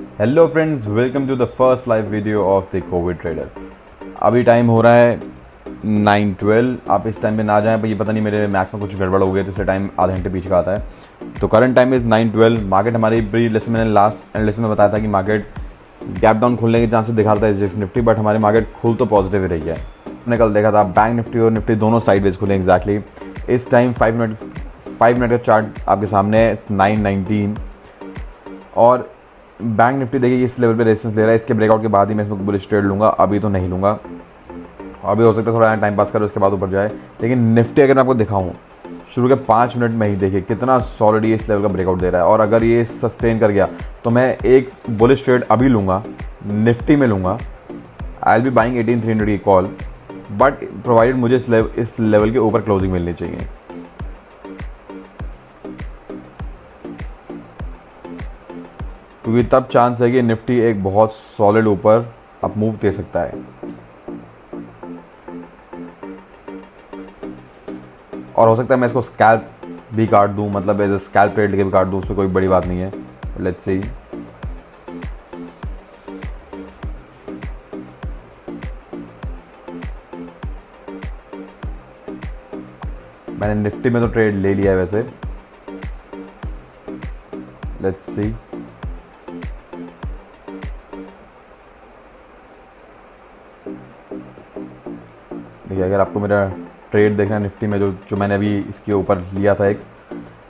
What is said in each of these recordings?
Hello friends, welcome to the first live video of the covid trader. अभी time हो रहा है 9:12। आप इस टाइम पे ना जाएं, पर ये पता नहीं मेरे मैक में कुछ गड़बड़ हो गया तो इसलिए टाइम आधे घंटे पीछे का आता है। तो करंट टाइम इज़ 9:12। मार्केट हमारी प्री लेसन मैंने लास्ट एनालिसिस में बताया था कि मार्केट गैप डाउन खुलने के चांसेस दिखा रहा था एसजीएक्स निफ्टी, बट हमारी मार्केट खुल तो पॉजिटिव ही रही है। हमने कल देखा था बैंक निफ्टी और निफ्टी दोनों साइडवेज खुले एग्जैक्टली। इस टाइम 5 मिनट का चार्ट आपके सामने है 9:19 और बैंक निफ्टी देखिए इस लेवल पे रेजिस्टेंस ले रहा है। इसके ब्रेकआउट के बाद ही मैं इसमें बुलिश ट्रेड लूँगा, अभी तो नहीं लूँगा। अभी हो सकता है थोड़ा टाइम पास करो उसके बाद ऊपर जाए, लेकिन निफ्टी अगर मैं आपको दिखाऊँ शुरू के 5 मिनट में ही देखिए कितना सॉलिड ये इस लेवल का ब्रेकआउट दे रहा है। और अगर ये सस्टेन कर गया तो मैं एक बुलिश ट्रेड अभी लूँगा, निफ्टी में लूँगा। आई विल बी बाइंग 18,300 की कॉल, बट प्रोवाइडेड मुझे इस लेवल के ऊपर क्लोजिंग मिलनी चाहिए। क्योंकि तब चांस है कि निफ्टी एक बहुत सॉलिड ऊपर अप मूव दे सकता है। और हो सकता है मैं इसको स्कैल्प भी काट दूं, मतलब एज ए स्कैल्प ट्रेड लेके भी काट दूं, उसमें कोई बड़ी बात नहीं है। Let's see. मैंने निफ्टी में तो ट्रेड ले लिया है वैसे। Let's see. देखिए अगर आपको मेरा ट्रेड देखना है निफ्टी में जो मैंने अभी इसके ऊपर लिया था एक,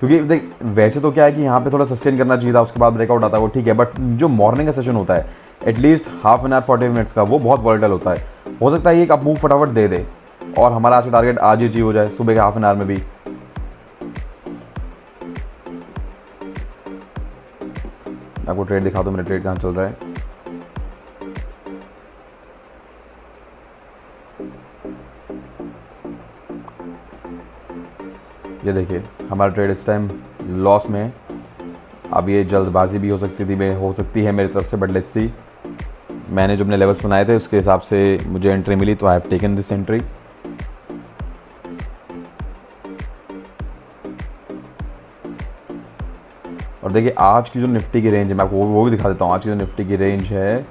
क्योंकि देख वैसे तो क्या है कि यहाँ पे थोड़ा सस्टेन करना चाहिए था, उसके बाद ब्रेकआउट आता है वो ठीक है, बट जो मॉर्निंग का सेशन होता है at least half an hour 40 minutes का, वो बहुत वॉलेटाइल होता है। हो सकता है ये एक अप मूव फटाफट दे दे और हमारा आज का टारगेट आज ही अचीव हो जाए सुबह के हाफ एन आवर में भी। आपको ट्रेड दिखा दो, मेरा ट्रेड कहाँ चल रहा है। ये देखिए हमारा ट्रेड इस टाइम लॉस में है। अब ये जल्दबाजी भी हो सकती है मेरी तरफ से, बट लेट्स सी। मैंने जो अपने लेवल्स बनाए थे उसके हिसाब से मुझे एंट्री मिली, तो I have taken this entry. और देखिए आज की जो निफ्टी की रेंज है, मैं आपको वो भी दिखा देता हूँ। आज की जो निफ्टी की रेंज है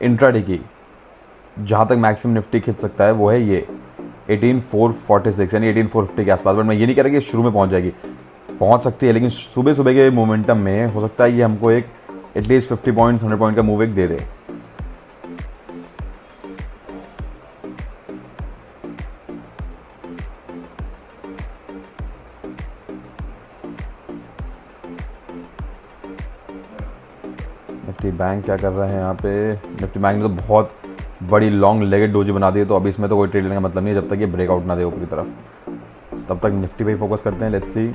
इंट्राडे की, जहाँ तक मैक्सिमम निफ्टी खींच सकता है वो है ये 18,446 यानी 18,450 के आसपास। बट मैं ये नहीं कह रहा कि शुरू में पहुंच जाएगी, पहुंच सकती है, लेकिन सुबह सुबह के मोमेंटम में हो सकता है ये हमको एक एटलीस्ट 50 पॉइंट्स 100 पॉइंट का मूव एक दे दे। निफ्टी बैंक क्या कर रहे हैं यहाँ पे? निफ्टी बैंक ने तो बहुत बड़ी लॉन्ग लेगेड डोजी बना दी है, तो अभी इसमें तो कोई ट्रेड लेने का मतलब नहीं है जब तक ये ब्रेकआउट ना दे ऊपर की तरफ। तब तक निफ्टी पे ही फोकस करते हैं। Let's see.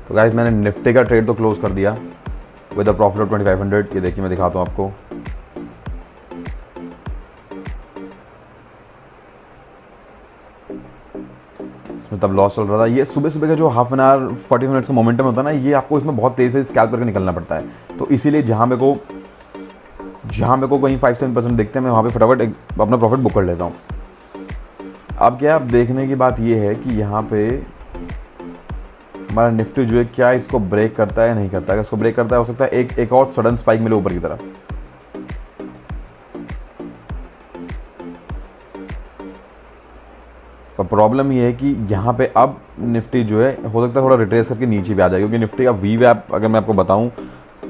तो गाइस मैंने निफ्टी का ट्रेड तो क्लोज कर दिया विद अ प्रॉफिट ऑफ 2500। ये देखिए मैं दिखाता हूँ आपको। इसमें तब लॉस चल रहा था। ये सुबह सुबह का जो हाफ एन आवर 40 मिनट्स का मोमेंटम होता है ना, ये आपको इसमें बहुत तेज़ से स्कैल्प करके निकलना पड़ता है। तो इसीलिए जहाँ मेरे को कहीं 5-7% दिखते हैं, मैं वहाँ पे फटाफट अपना प्रॉफिट बुक कर लेता हूँ। अब क्या अब देखने की बात ये है कि यहाँ पे हमारा निफ्टी जो है क्या इसको ब्रेक करता है या नहीं करता है। अगर इसको ब्रेक करता है हो सकता है एक और सडन स्पाइक मिले ऊपर की तरफ। पर प्रॉब्लम ये है कि यहाँ पे अब निफ्टी जो है हो सकता है थोड़ा रिट्रेस करके नीचे भी आ जाए, क्योंकि निफ्टी का वी वैप अगर मैं आपको बताऊँ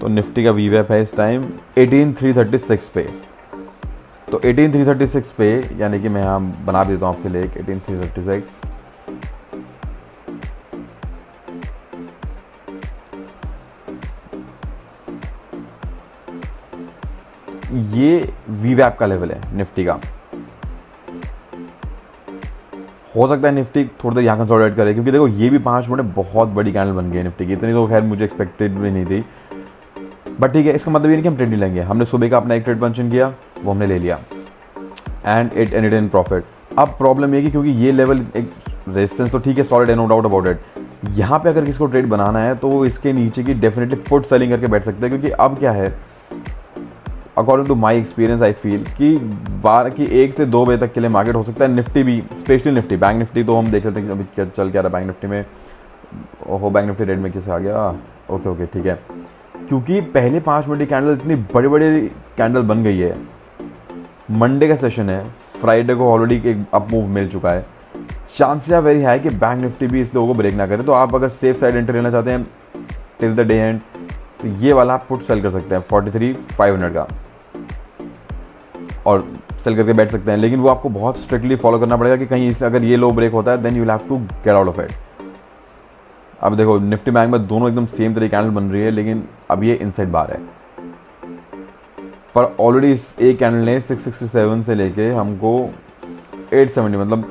तो निफ्टी का वी वैप है इस टाइम 18,336 पे। तो 18,336 पे, यानी कि मैं यहाँ बना देता हूँ आपके लिए 18,336। ये वी वैप का लेवल है निफ्टी का। हो सकता है निफ्टी थोड़ी देर यहाँ कंसोलिडेट करे, क्योंकि देखो ये भी 5 मिनट बहुत बड़ी कैंडल बन गई है निफ्टी की। इतनी तो खैर मुझे एक्सपेक्टेड भी नहीं थी, बट ठीक है। इसका मतलब ये नहीं कि हम ट्रेड नहीं लेंगे। हमने सुबह का अपना एक ट्रेड मेंशन किया, वो हमने ले लिया and it ended in profit. अब प्रॉब्लम ये कि क्योंकि ये लेवल एक रेजिस्टेंस तो ठीक है, सॉलिड है, नो डाउट अबाउट इट, यहाँ पे अगर किसी को ट्रेड बनाना है तो वो इसके नीचे की डेफिनेटली पुट सेलिंग करके बैठ सकते हैं, क्योंकि अब क्या है, according to my experience I feel कि 12 की 1 से 2 बजे तक के लिए मार्केट हो सकता है। निफ्टी भी, स्पेशली निफ्टी, बैंक निफ्टी तो हम देख सकते हैं कि अभी क्या चल क्या रहा है बैंक निफ्टी में। ओहो, बैंक निफ्टी रेट में किसे आ गया, ओके ठीक है, क्योंकि पहले 5 मिनट की कैंडल इतनी बड़ी बड़ी कैंडल बन गई है। मंडे का सेशन है, फ्राइडे को ऑलरेडी एक अप मूव मिल चुका है, चांसेस आर वेरी हाई कि बैंक निफ्टी भी इस लोगों को ब्रेक ना करे। तो आप अगर सेफ साइड एंट्री लेना चाहते हैं टिल द डे एंड, तो ये वाला आप पुट सेल कर सकते हैं 43,500 का, और सेल करके बैठ सकते हैं। लेकिन वो आपको बहुत स्ट्रिक्टली फॉलो करना पड़ेगा कि कहीं अगर ये लो ब्रेक होता है then you will have to get out of it. अब देखो निफ्टी बैंक में दोनों एकदम सेम तरह कैंडल बन रही है, लेकिन अब ये इनसाइड बार है, पर ऑलरेडी इस एक कैंडल ने 667 से लेके हमको 870 मतलब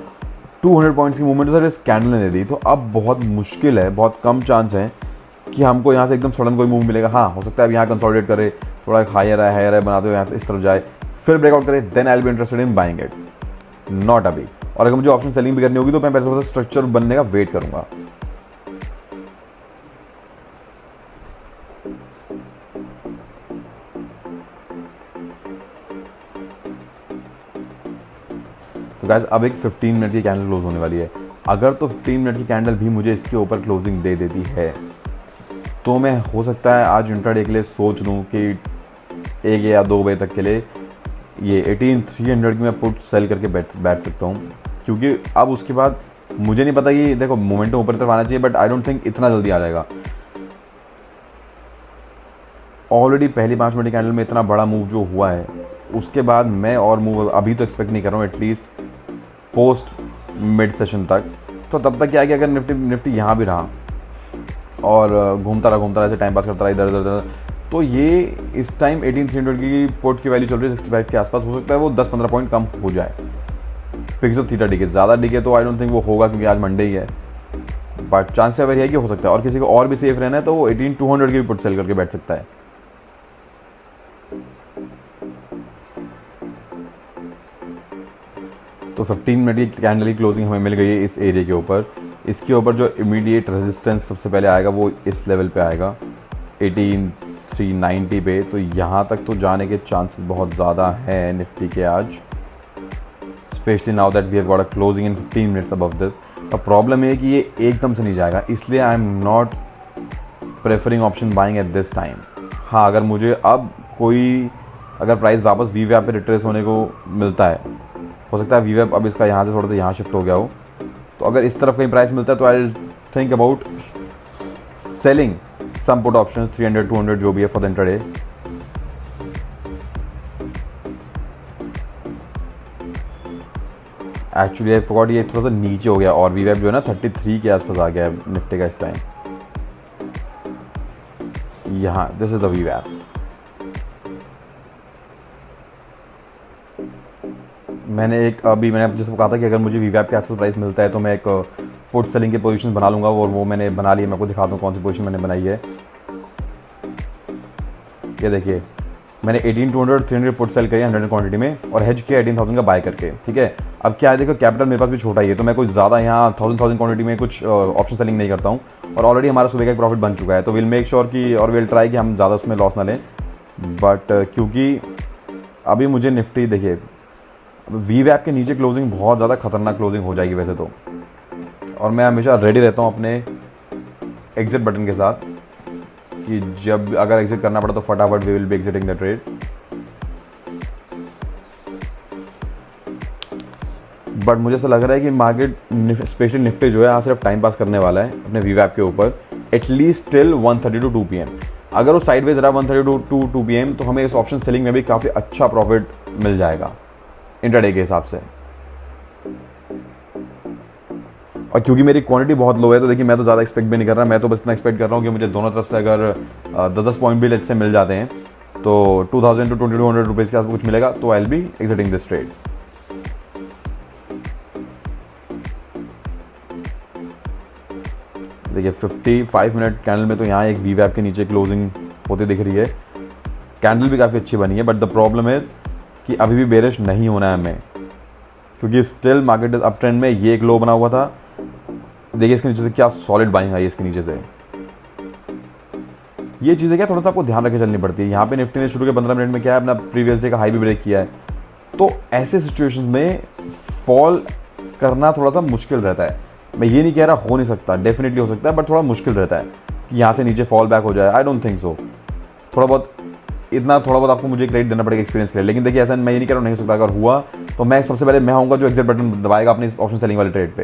200 पॉइंट्स की मूवमेंट सर इस कैंडल ने दे दी। तो अब बहुत मुश्किल है, बहुत कम चांस है कि हमको यहाँ से एकदम सडन कोई मूव मिलेगा। हाँ, हो सकता है अब यहाँ कंसोलिडेट करे, थोड़ा हायर है बनाते हुए यहाँ से इस तरफ जाए, फिर ब्रेकआउट करे, then I will be interested in buying it, not अभी। और अगर मुझे ऑप्शन सेलिंग भी करनी होगी तो मैं पहले थोड़ा सा स्ट्रक्चर बनने का वेट करूंगा। तो गाइस अब एक 15 मिनट की कैंडल क्लोज होने वाली है। अगर तो 15 मिनट की कैंडल भी मुझे इसके ऊपर क्लोजिंग दे देती है तो मैं हो सकता है आज इंट्राडे के लिए सोच लूँ कि 1 या 2 बजे तक के लिए ये 18,300 की मैं पुट सेल करके बैठ सकता हूँ, क्योंकि अब उसके बाद मुझे नहीं पता कि देखो मोमेंटम ऊपर तरफ आना चाहिए, बट आई डोंट थिंक इतना जल्दी आ जाएगा। ऑलरेडी पहली 5 मिनट की कैंडल में इतना बड़ा मूव जो हुआ है, उसके बाद मैं और मूव अभी तो एक्सपेक्ट नहीं कर रहा हूँ, एटलीस्ट पोस्ट मिड सेशन तक। तो तब तक क्या है कि अगर निफ्टी यहाँ भी रहा और घूमता रहा ऐसे टाइम पास करता रहा इधर उधर, तो ये इस टाइम 18,300 की पोर्ट की वैल्यू चल रही है 65 के आसपास, हो सकता है वो 10-15 पॉइंट कम हो जाए फिक्स ऑफ थीटा डिके। ज़्यादा डिके तो आई डोंट थिंक वो होगा, क्योंकि आज मंडे ही है, बट चांस वेरी है कि हो सकता है। और किसी को और भी सेफ रहना है तो वो 18,200 की भी पुट सेल करके बैठ सकता है। तो 15 मिनट की कैंडल की क्लोजिंग हमें मिल गई है इस एरिया के ऊपर। इसके ऊपर जो इमीडिएट रेजिस्टेंस सबसे पहले आएगा वो इस लेवल पे आएगा 18,390 पे। तो यहाँ तक तो जाने के चांसेस बहुत ज़्यादा हैं निफ्टी के आज, specially now that we have got a closing in 15 minutes above this. अब प्रॉब्लम है कि ये एकदम से नहीं जाएगा, इसलिए I am not preferring option buying at this time. हाँ, अगर मुझे अब कोई अगर प्राइस वापस वीवैप पे रिट्रेस होने को मिलता है, हो सकता है वीवैप अब इसका यहाँ से थोड़ा सा यहाँ शिफ्ट हो गया हो, तो अगर इस तरफ कहीं प्राइस मिलता है तो I will think about selling some put options 300-200 जो भी है for the intraday. Actually I forgot, ये थोड़ा सा नीचे हो गया और वीवैप जो है ना 33 के आसपास आ गया है निफ्टी का इस टाइम। यहाँ दिस इज द वीवैप। मैंने आप जैसे कहा था कि अगर मुझे वीवैप के आसपास प्राइस मिलता है तो मैं एक पुट सेलिंग की पोजीशन बना लूँगा, और वो मैंने बना ली है। मैं आपको दिखाता हूँ कौन सी पोजीशन मैंने बनाई है। ये देखिए, मैंने 18,200 300 पुट सेल करी 100 क्वांटिटी में और हेज किया 18,000 का बाय करके, ठीक है। अब क्या है, देखो कैपिटल मेरे पास भी छोटा ही है, तो मैं कुछ ज़्यादा यहाँ 1000 क्वांटिटी में कुछ ऑप्शन सेलिंग नहीं करता हूँ, और ऑलरेडी हमारा सुबह का एक प्रॉफिट बन चुका है। तो विल मेक श्योर कि, और विल ट्राई कि हम ज़्यादा उसमें लॉस ना लें। बट क्योंकि अभी मुझे निफ्टी देखिए वीवैप के नीचे क्लोजिंग बहुत ज़्यादा खतरनाक क्लोजिंग हो जाएगी वैसे तो, और मैं हमेशा रेडी रहता हूँ अपने एग्जिट बटन के साथ कि जब अगर एग्जिट करना पड़ा तो फटाफट we will be exiting the trade. But मुझे ऐसा लग रहा है कि मार्केट स्पेशली निफ्टी जो है यहाँ सिर्फ टाइम पास करने वाला है अपने वीवैप के ऊपर, एटलीस्ट टिल 1:30 to 2 PM। अगर वो साइडवेज रहा 1:30 to 2 PM तो हमें इस ऑप्शन सेलिंग में भी काफ़ी अच्छा प्रॉफिट मिल जाएगा इंट्राडे के हिसाब से। और क्योंकि मेरी क्वांटिटी बहुत लो है तो देखिए मैं तो ज़्यादा एक्सपेक्ट भी नहीं कर रहा, मैं तो बस इतना एक्सपेक्ट कर रहा हूँ कि मुझे दोनों तरफ से अगर 10-10 पॉइंट भी लेट से मिल जाते हैं तो 2,000 to 2,200 रुपीज़ के आसपास कुछ मिलेगा, तो I will be exiting this trade. देखिए 55 मिनट कैंडल में तो यहाँ एक वीवैप के नीचे क्लोजिंग होती दिख रही है। कैंडल भी काफ़ी अच्छी बनी है, बट द प्रॉब्लम इज़ कि अभी भी बेरिश नहीं होना है हमें, क्योंकि स्टिल मार्केट अप ट्रेंड में। ये एक लो बना हुआ था, देखिए इसके नीचे से क्या सॉलिड बाइंग आई है इसके नीचे से। ये चीज़ें क्या थोड़ा सा आपको ध्यान रखे चलनी पड़ती है। यहाँ पे निफ्टी ने शुरू के 15 मिनट में क्या है अपना प्रीवियस डे का हाई भी ब्रेक किया है, तो ऐसे सिचुएशन में फॉल करना थोड़ा सा मुश्किल रहता है। मैं ये नहीं कह रहा हो नहीं सकता, डेफिनेटली हो सकता है, बट थोड़ा मुश्किल रहता है कि यहाँ से नीचे फॉल बैक हो जाए। I don't think so. थोड़ा बहुत आपको मुझे क्रेडिट देना पड़ेगा एक्सपीरियंस के लिए। लेकिन देखिए ऐसा मैं ये नहीं कह रहा हूँ नहीं हो सकता, अगर हुआ तो मैं सबसे पहले मैं होऊंगा जो एग्जिट बटन दबाएगा अपने ऑप्शन सेलिंग वाले ट्रेड पे,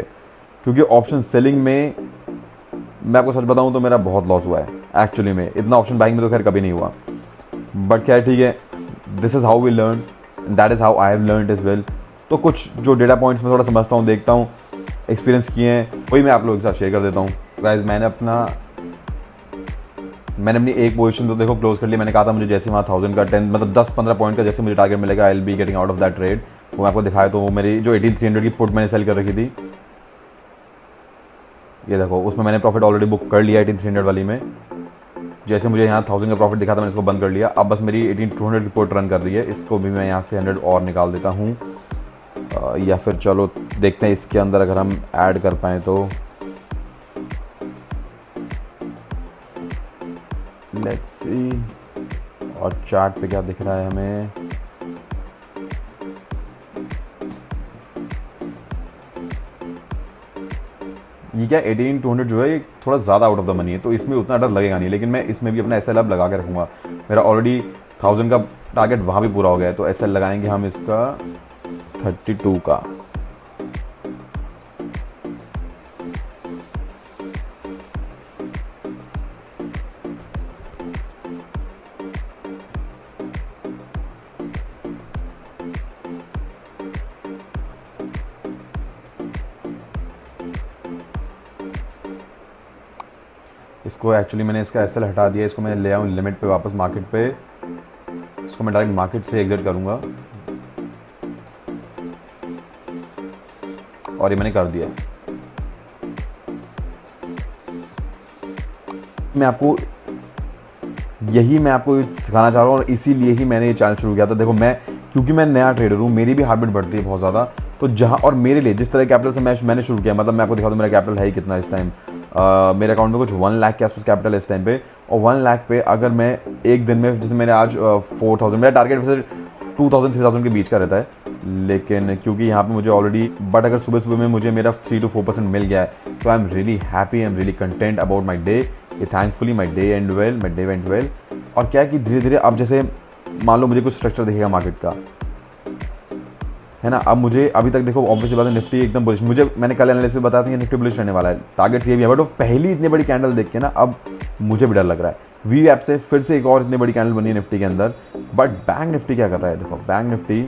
क्योंकि ऑप्शन सेलिंग में मैं आपको सच बताऊं तो मेरा बहुत लॉस हुआ है एक्चुअली में। इतना ऑप्शन बाइंग में तो खैर कभी नहीं हुआ, बट क्या ठीक है, this is how we learn, that is how I have learned as well. तो कुछ जो डेटा पॉइंट्स में थोड़ा समझता हूँ, देखता हूँ, एक्सपीरियंस किए हैं, वही मैं आप लोगों के साथ शेयर कर देता हूँ। गाइस मैंने अपनी एक पोजीशन तो देखो क्लोज कर लिया। मैंने कहा था मुझे जैसे वहाँ 1000 का 10 मतलब 10-15 पॉइंट का जैसे मुझे टारगेट मिलेगा, आई will be getting out of that trade. वो मैं आपको दिखाया तो वो मेरी जो 18300 की पुट मैंने सेल कर रखी थी, ये देखो उसमें मैंने प्रॉफिट ऑलरेडी बुक कर लिया 18300 वाली में। जैसे मुझे यहाँ 1000 का प्रॉफिट दिखा था मैंने इसको बंद कर लिया। अब बस मेरी 18200 की पुट रन कर रही है, इसको भी मैं यहाँ से 100 और निकाल देता हूँ, या फिर चलो देखते हैं इसके अंदर अगर हम ऐड कर पाएँ तो। लेट्स सी, और चार्ट पे क्या दिख रहा है हमें। ये क्या 18200 जो है ये थोड़ा ज़्यादा आउट ऑफ द मनी है, तो इसमें उतना डर लगेगा नहीं, लेकिन मैं इसमें भी अपना SL अब लगा के रखूँगा। मेरा ऑलरेडी 1000 का टारगेट वहाँ भी पूरा हो गया है, तो SL लगाएंगे हम इसका 32 का। इसको एक्चुअली मैंने इसका SL हटा दिया, इसको मैं ले आऊँ लिमिट पे वापस मार्केट पे, इसको मैं डायरेक्ट मार्केट से एग्जिट करूँगा, और ये मैंने कर दिया। मैं आपको सिखाना चाह रहा हूँ और इसीलिए ही मैंने ये चैनल शुरू किया था। देखो क्योंकि मैं नया ट्रेडर हूँ, मेरी भी हैबिट बढ़ती है बहुत ज़्यादा, तो जहाँ और मेरे लिए जिस तरह कैपिटल से मैंने शुरू किया, मतलब मैं आपको दिखा दूँ मेरा कैपिटल है ही कितना इस टाइम। मेरे अकाउंट में कुछ 1 लाख के आसपास कैपिटल है इस टाइम पे, और 1 लाख पे अगर मैं एक दिन में, जैसे मैंने आज 4000, मेरा टारगेट वैसे 2000-3000 के बीच का रहता है, लेकिन क्योंकि यहाँ पे मुझे ऑलरेडी, बट अगर सुबह में मुझे मेरा 3-4% मिल गया है, तो I am really happy, I am really content about my day. Thankfully my day went well. और क्या है कि धीरे धीरे अब जैसे मान लो मुझे कुछ स्ट्रक्चर दिखेगा मार्केट का, है ना। अब मुझे अभी तक देखो ऑब्वियसली बात है निफ्टी एकदम बुलिश, मैंने कल एनालिसिस बताया था कि निफ्टी बुलिश रहने वाला है, टारगेट ये भी है, बट वो पहली इतनी बड़ी कैंडल देख के ना अब मुझे भी डर लग रहा है। वी ऐप से फिर से एक और इतनी बड़ी कैंडल बनी है निफ्टी के अंदर, बट बैंक निफ्टी क्या कर रहा है, देखो बैंक निफ्टी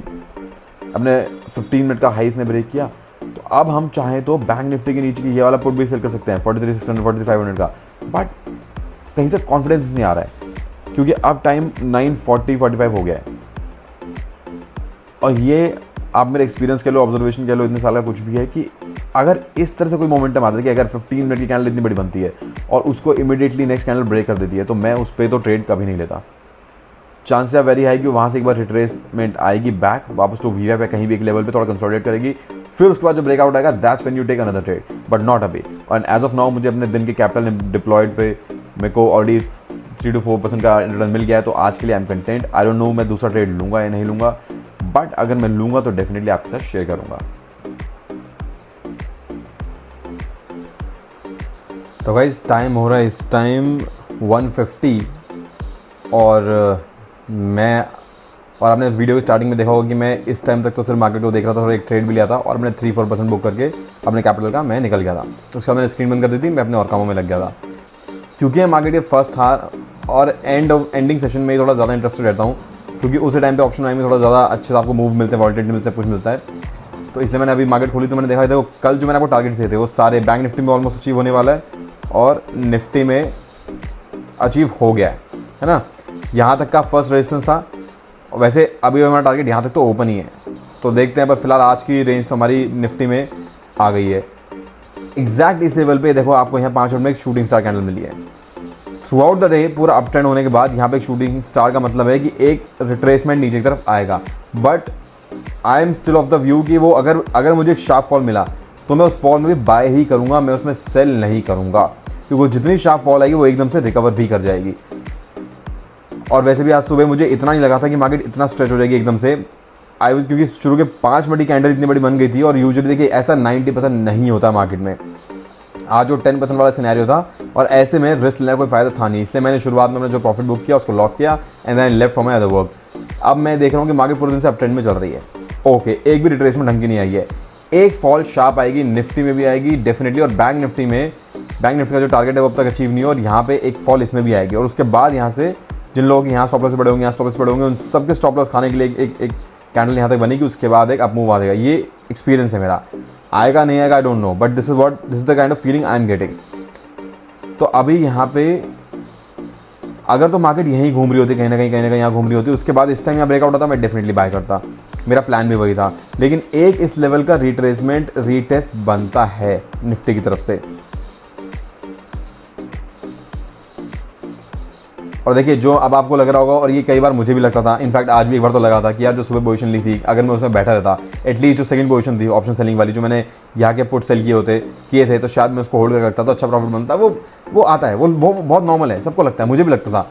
अपने 15 मिनट का हाई इसने ब्रेक किया, तो अब हम चाहें तो बैंक निफ्टी के नीचे की ये वाला पुट भी सेल कर सकते हैं 43,600 4500 का, बट कहीं से कॉन्फिडेंस नहीं आ रहा है, क्योंकि अब टाइम 9:40-45 हो गया है। और ये आप मेरे एक्सपीरियंस कह लो, ऑब्जर्वेशन कह लो, इतने साल का कुछ भी है कि अगर इस तरह से कोई मोमेंटम आता है कि अगर 15 मिनट की कैंडल इतनी बड़ी बनती है और उसको इमीडिएटली नेक्स्ट कैंडल ब्रेक कर देती है, तो मैं उस पर तो ट्रेड कभी नहीं लेता। चांसेस आर वेरी हाई कि वहाँ से एक बार रिट्रेसमेंट आएगी बैक वापस टू वी पे, कहीं भी एक लेवल पे थोड़ा कंसोलिडेट करेगी, फिर उसके बाद जब ब्रेकआउट आएगा that's when you take another trade, but not अभी। एंड एज ऑफ नाउ मुझे अपने दिन के कैपिटल डिप्लॉयड पे मेरे को ऑलरेडी 3-4% का रिटर्न मिल गया है, तो आज के लिए I am content. I don't know मैं दूसरा ट्रेड लूँगा या नहीं लूँगा, बट अगर मैं लूँगा तो डेफिनेटली आपके साथ शेयर करूँगा। तो गाइस टाइम हो रहा है इस टाइम 1:50, और आपने वीडियो की स्टार्टिंग में देखा होगा कि मैं इस टाइम तक तो सिर्फ मार्केट को देख रहा था और एक ट्रेड भी लिया था, और मैंने 3-4% बुक करके अपने कैपिटल का मैं निकल गया था। तो उसके बाद मैंने स्क्रीन बंद कर दी थी, मैं अपने और कामों में लग गया था। क्योंकि मैं मार्केट के फर्स्ट हार और एंडिंग सेशन में थोड़ा ज़्यादा इंटरेस्टेड रहता हूँ, क्योंकि उसी टाइम पे ऑप्शन आई में थोड़ा ज़्यादा अच्छे से आपको मूव मिलते हैं, वॉलिटिलिटी मिलता है, कुछ मिलता है। तो इसलिए मैंने अभी मार्केट खोली तो मैंने देखा था कल जो मैंने आपको टारगेट दिए थे वो सारे बैंक निफ्टी में ऑलमोस्ट अचीव होने वाला है, और निफ्टी में अचीव हो गया है ना। यहाँ तक का फर्स्ट रेजिस्टेंस था, वैसे अभी हमारा टारगेट यहाँ तक तो ओपन ही है, तो देखते हैं। पर फिलहाल आज की रेंज तो हमारी निफ्टी में आ गई है एग्जैक्ट इस लेवल पे। देखो आपको यहाँ 5 मिनट में एक शूटिंग स्टार कैंडल मिली है। थ्रू आउट द डे पूरा अप ट्रेंड होने के बाद यहाँ पे एक शूटिंग स्टार का मतलब है कि एक रिट्रेसमेंट नीचे की तरफ आएगा, but I am still of the view कि वो अगर मुझे एक शार्प फॉल मिला तो मैं उस फॉल में भी बाय ही करूँगा, मैं उसमें सेल नहीं करूँगा, क्योंकि जितनी शार्प फॉल आएगी वो एकदम से रिकवर भी कर जाएगी। और वैसे भी आज सुबह मुझे इतना नहीं लगा था कि मार्केट इतना स्ट्रेच हो जाएगी एकदम से। क्योंकि शुरू के 5 मिनट की कैंडल इतनी बड़ी बन गई थी, और यूजुअली देखिए ऐसा 90% नहीं होता मार्केट में। आज जो 10% वाला सिनेरियो था, और ऐसे में रिस्क लेने का कोई फायदा था नहीं, इसलिए मैंने शुरुआत में अपना जो प्रॉफिट बुक किया उसको लॉक किया and then left from my other work. अब मैं देख रहा हूँ कि मार्केट पूरे दिन से अप ट्रेंड में चल रही है। ओके, एक भी रिट्रेसमेंट ढंग की नहीं आई है। एक फॉल शार्प आएगी, निफ्टी में भी आएगी डेफिनेटली, और बैंक निफ्टी का जो टारगेट है वो अब तक अचीव नहीं हो, और यहाँ पे एक फॉल इसमें भी आएगी। और उसके बाद यहाँ से जिन लोगों के यहाँ स्टॉप लॉस बड़े होंगे, यहाँ स्टॉप लॉस बड़े होंगे, उन सबके स्टॉप लॉस खाने के लिए एक कैंडल यहाँ तक बनेगी, उसके बाद एक अप मूव आ जाएगा। ये एक्सपीरियंस है मेरा, आएगा नहीं आएगा I don't know, but this is the kind of feeling I am getting. तो अभी यहाँ पे अगर तो मार्केट यहीं घूम रही होती, कहीं ना कहीं यहाँ घूम रही होती, उसके बाद इस टाइम यहाँ ब्रेकआउट होता, मैं डेफिनेटली बाय करता, मेरा प्लान भी वही था। लेकिन एक इस लेवल का रिट्रेसमेंट रीटेस्ट बनता है निफ्टी की तरफ से। और देखिए, जो अब आपको लग रहा होगा, और ये कई बार मुझे भी लगता था, इनफैक्ट आज भी एक बार तो लगा था कि यार जो सुबह पोजीशन ली थी, अगर मैं उसमें बैठा रहता, एटलीस्ट जो सेकंड पोजीशन थी ऑप्शन सेलिंग वाली, जो मैंने यहाँ के पुट सेल किए थे, तो शायद मैं उसको होल्ड कर रखता तो अच्छा प्रॉफिट बनता। वो आता है, वो बहुत नॉर्मल है, सबको लगता है, मुझे भी लगता था,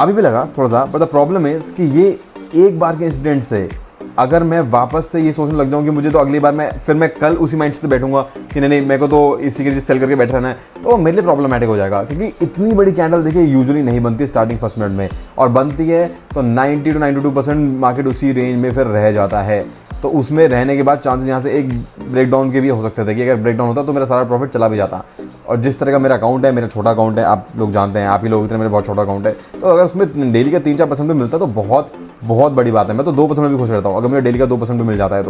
अभी भी लगा थोड़ा सा। बट द प्रॉब्लम है कि ये एक बार के इंसिडेंट से अगर मैं वापस से ये सोचने लग जाऊँ कि मुझे तो अगली बार मैं कल उसी माइंड से बैठूंगा कि नहीं मेरे को तो इसी के सेल करके बैठ रहना है, तो मेरे लिए प्रॉब्लमेटिक हो जाएगा। क्योंकि इतनी बड़ी कैंडल देखिए यूजुअली नहीं बनती स्टार्टिंग फर्स्ट मिनट में, और बनती है तो 90 to 92% मार्केट उसी रेंज में फिर रह जाता है। तो उसमें रहने के बाद चांसेस यहाँ से एक ब्रेकडाउन के भी हो सकते थे कि अगर ब्रेकडाउन होता तो मेरा सारा प्रॉफिट चला भी जाता। और जिस तरह का मेरा अकाउंट है, मेरा छोटा अकाउंट है, आप लोग जानते हैं, आप ही लोग इतने, मेरा बहुत छोटा अकाउंट है, तो अगर उसमें डेली का 3-4% भी मिलता तो बहुत बहुत बड़ी बात है। मैं तो 2% में भी खुश रहता हूँ अगर मुझे डेली का 2% भी मिल जाता है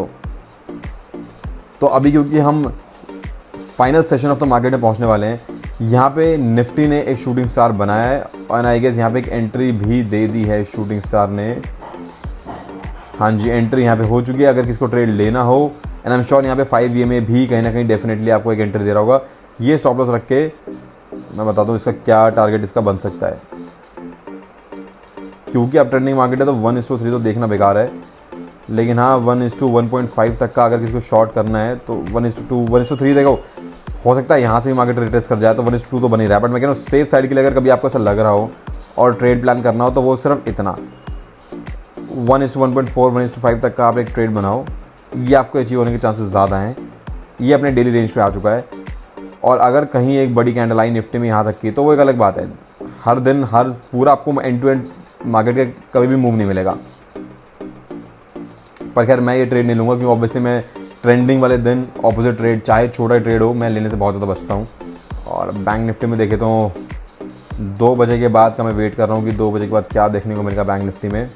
तो अभी क्योंकि हम final session of the market में पहुँचने वाले हैं, यहाँ पे निफ्टी ने एक शूटिंग स्टार बनाया है, और आई गेस यहाँ पे एक एंट्री भी दे दी है शूटिंग स्टार ने। हाँ जी, एंट्री यहाँ पे हो चुकी है। अगर किसको ट्रेड लेना हो, एंड आई एम श्योर यहाँ पे 5 EMA भी कहीं ना कहीं डेफिनेटली आपको एक एंट्री दे रहा होगा। ये स्टॉप लॉस रख के मैं बताता हूँ इसका क्या टारगेट इसका बन सकता है, क्योंकि अब ट्रेंडिंग मार्केट है तो 1:3 तो देखना बेकार है। लेकिन हाँ 1:1.5 तक का अगर किसी को शॉर्ट करना है तो 1:2 1:3 देखो, हो सकता है यहाँ से भी मार्केट रिट्रेस कर जाए, तो 1:2 तो बन ही रहा है। बट मैं कह रहा हूँ सेफ साइड के लिए अगर कभी आपको ऐसा लग रहा हो और ट्रेड प्लान करना हो तो वो सिर्फ इतना 1:1.4 1:5 तक का आप एक ट्रेड बनाओ, ये आपको अचीव होने के चांसेस ज़्यादा हैं। ये अपने डेली रेंज पे आ चुका है, और अगर कहीं एक बड़ी कैंडल आई निफ्टी में यहाँ तक की तो वो एक अलग बात है। हर दिन हर पूरा आपको एंड टू एंड मार्केट का कभी भी मूव नहीं मिलेगा। पर खैर मैं ये ट्रेड नहीं लूँगा, क्योंकि ऑब्वियसली मैं ट्रेंडिंग वाले दिन ऑपोजिट ट्रेड, चाहे छोटा ट्रेड हो, मैं लेने से बहुत ज़्यादा बचता हूँ। और बैंक निफ्टी में देखे तो 2 बजे के बाद का मैं वेट कर रहा हूँ कि 2 बजे के बाद क्या देखने को मिलेगा बैंक निफ्टी में।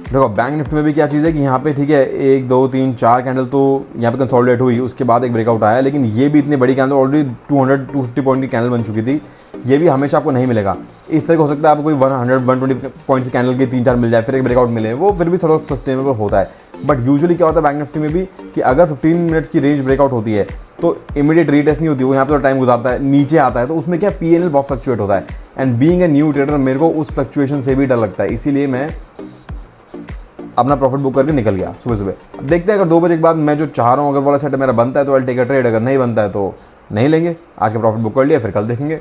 देखो बैंक निफ्टी में भी क्या चीज़ है कि यहाँ पे ठीक है 1 2 3 4 कैंडल तो यहाँ पे कंसोलिडेट हुई, उसके बाद एक ब्रेकआउट आया, लेकिन ये भी इतनी बड़ी कैंडल ऑलरेडी 200-250 पॉइंट की कैंडल बन चुकी थी। ये भी हमेशा आपको नहीं मिलेगा। इस तरह हो सकता है आपको कोई 100-120 पॉइंट की कैंडल की 3-4 मिल जाए, फिर एक ब्रेकआउट मिले, वो फिर भी थोड़ा सस्टेनेबल होता है। बट यूजुअली क्या होता है बैंक निफ्टी में भी कि अगर 15 मिनट्स की रेंज ब्रेकआउट होती है तो इमीडिएट रीटेस्ट नहीं होती, वो यहाँ पर टाइम गुजारता है, नीचे आता है, तो उसमें क्या PNL बहुत फ्लक्चुएट होता है। And being a new trader मेरे को उस फ्लक्चुएशन से भी डर लगता है, इसीलिए मैं अपना प्रॉफिट बुक करके निकल गया सुबह। अब देखते हैं अगर 2 बजे के बाद मैं जो चाह रहा हूँ अगर वाला सेट मेरा बनता है तो आई टेक अ ट्रेड, अगर नहीं बनता है तो नहीं लेंगे। आज का प्रॉफिट बुक कर लिया, फिर कल देखेंगे।